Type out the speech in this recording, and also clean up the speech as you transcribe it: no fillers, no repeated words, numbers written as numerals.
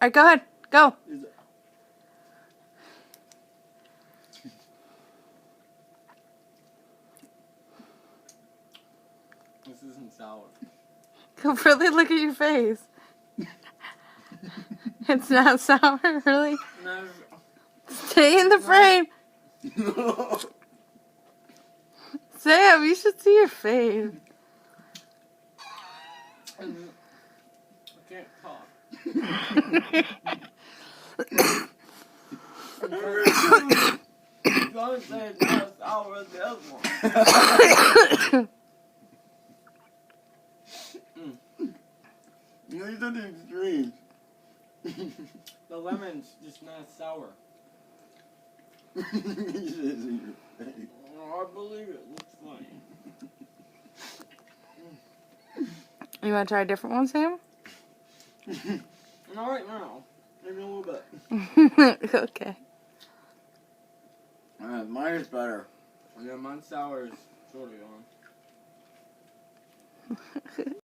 Alright, go ahead. Go. This isn't sour. Really look at your face. It's not sour, really? No. Stay in the frame. Sam, you should see your face. I can't talk. I'm gonna say it's not as sour as the other one. You know, you did the extremes. The lemon's just not as sour. Oh, I believe it. Looks funny. You want to try a different one, Sam? Not right now. Maybe a little bit. Okay. Mine is better. Yeah, mine's sour is sort of gone.